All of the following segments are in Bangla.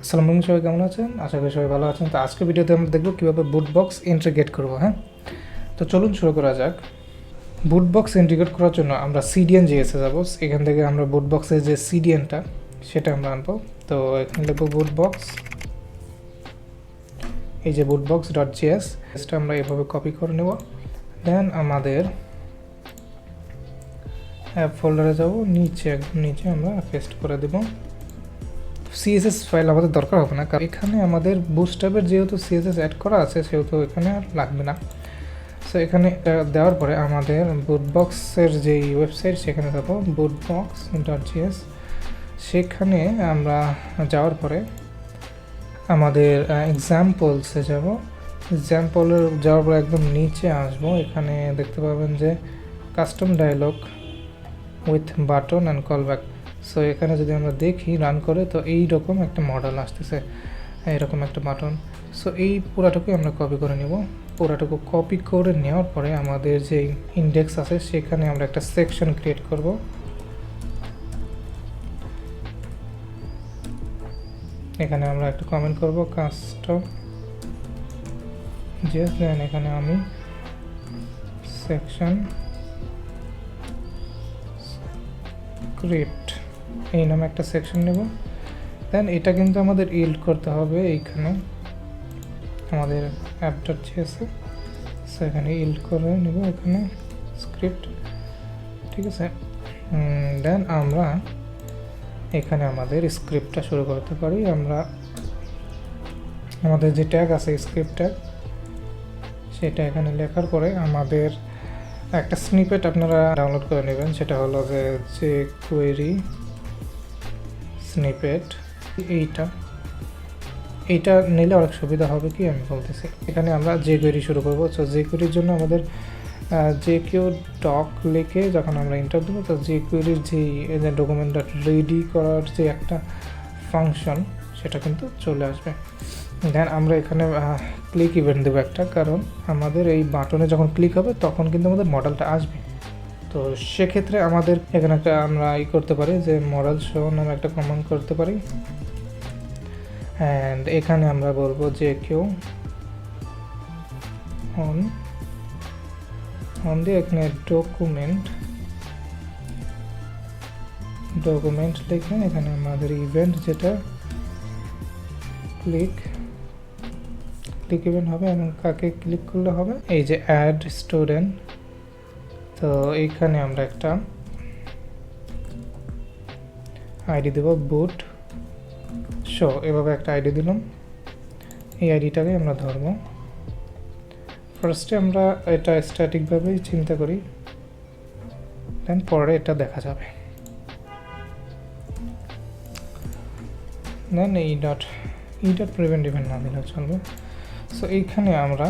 আসসালামু আলাইকুম, সবাই কেমন আছেন? আশা করি সবাই ভালো আছেন। তো আজকে ভিডিওতে আমরা দেখব কীভাবে বুটবক্স ইন্টিগ্রেট করব। তো চলুন শুরু করা যাক। বুটবক্স ইন্টিগ্রেট করার জন্য আমরা সিডিএন জিএসে যাব। এখান থেকে আমরা বুটবক্সের যে সিডিএনটা সেটা আমরা আনবো। তো এখানে লিখব বুটবক্স, এই যে bootbox.js, এটা আমরা এভাবে কপি করে নেব। দেন আমাদের অ্যাপ ফোল্ডারে যাব, একদম নিচে আমরা পেস্ট করে দেব। সিএসএস ফাইল আমাদের দরকার হবে না, কারণ এখানে আমাদের বুটস্ট্র্যাপের যেহেতু সিএসএস অ্যাড করা আছে সেহেতু এখানে আর লাগবে না। সো এখানে দেওয়ার পরে আমাদের বুটবক্সের যেই ওয়েবসাইট সেখানে যাব, bootbox.js। সেখানে আমরা যাওয়ার পরে আমাদের এক্সাম্পলসে যাব। এক্সাম্পলের যাওয়ার পরে একদম নিচে আসব, এখানে দেখতে পাবেন যে custom dialog with button and callback. So এখানে যদি আমরা দেখি রান করে, তো এইরকম একটা মডেল আসতেছে, এরকম একটা বাটন। সো এই পুরাটুকুই আমরা কপি করে নেব। পুরাটুকু কপি করে নেওয়ার পরে আমাদের যে ইন্ডেক্স আছে সেখানে আমরা একটা সেকশন ক্রিয়েট করব। এখানে আমরা একটা কমেন্ট করব কাস্টম জেস, দেন এখানে আমি সেকশন স্ক্রিপ্ট এই নামে একটা সেকশন নেব। দেন এটা কিন্তু আমাদের ইল্ড করতে হবে এইখানে আমাদের অ্যাপ.js-এ। সো এখানে ইল্ড করে নেব এখানে স্ক্রিপ্ট, ঠিক আছে। দেন আমরা এখানে আমাদের স্ক্রিপ্টটা শুরু করতে পারি। আমরা আমাদের যে ট্যাগ আছে স্ক্রিপ্ট ট্যাগ, সেটা এখানে লেখার পরে আমাদের একটা স্নিপেট আপনারা ডাউনলোড করে নেবেন, সেটা হলো যে Jquery স্নিপেট। এইটা নিলে অনেক সুবিধা হবে কি আমি বলতেছি। এখানে আমরা Jquery শুরু করবো। তো Jqueryর জন্য আমাদের jq.doc লিখে যখন আমরা এন্টার দেবো, তো Jqueryর যে ডকুমেন্টটা রেডি করার যে একটা ফাংশন সেটা কিন্তু চলে আসবে। দেন আমরা এখানে ক্লিক ইভেন্ট দেবো একটা, কারণ আমাদের এই বাটনে যখন ক্লিক হবে তখন কিন্তু আমাদের মডেলটা আসবে। তো সেক্ষেত্রে আমাদের এখানে একটা আমরা করতে পারি যে মডেল শো নামে একটা কমান্ড করতে পারি। অ্যান্ড এখানে আমরা বলবো যে কেউ অন দিয়ে এখানে ডকুমেন্ট লিখে এখানে আমাদের ইভেন্ট যেটা ক্লিক ইভেন্ট হবে এবং কাকে ক্লিক করলে হবে, এই যে অ্যাড স্টুডেন্ট। তো এইখানে আমরা একটা আইডি দেব বুট শো, এভাবে একটা আইডি দিলাম। এই আইডিটাকে আমরা ধরব। ফার্স্টে আমরা এটা স্ট্যাটিকভাবেই চিন্তা করি, দেন পরে এটা দেখা যাবে। দেন এই ডট প্রিভেন্ট ইভেন্ট না দিলেও চলবে। সো এইখানে আমরা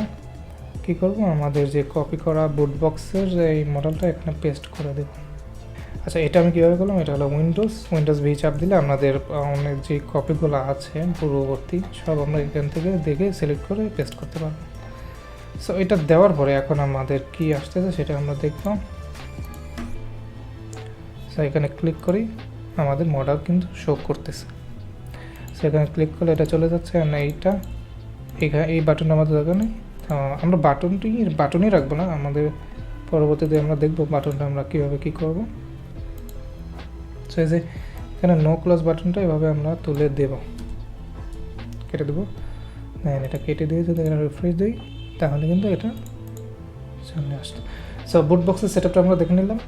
কি করব, আমাদের যে কপি করা বুটবক্সের এই মডেলটা এখানে পেস্ট করে দেব। আচ্ছা, এটা আমি কীভাবে করলাম, এটা হলো উইন্ডোজ ভি চাপ দিলে আমাদের অনেক যে কপিগুলো আছে পূর্ববর্তী সব আমরা এখান থেকে দেখে সিলেক্ট করে পেস্ট করতে পারবো। সো এটা দেওয়ার পরে এখন আমাদের কি আসতেছে সেটা আমরা দেখব। সো এখানে ক্লিক করি, আমাদের মডেল কিন্তু শো করতেছে। সো এখানে ক্লিক করলে এটা চলে যাচ্ছে। আর এখানে এই বাটন আমাদের দরকার নেই, আমরা বাটনই রাখবো না, আমাদের পরবর্তীতে আমরা দেখব বাটনটা আমরা কীভাবে কী করব। সো এই যে এখানে নো ক্লোজ বাটনটা এভাবে আমরা তুলে দেব, কেটে দেবো। দেন এটা কেটে দিয়ে যদি এখানে রিফ্রেশ দিই তাহলে কিন্তু এটা সামনে আসতো। সো বুটবক্সের সেটআপটা আমরা দেখে নিলাম।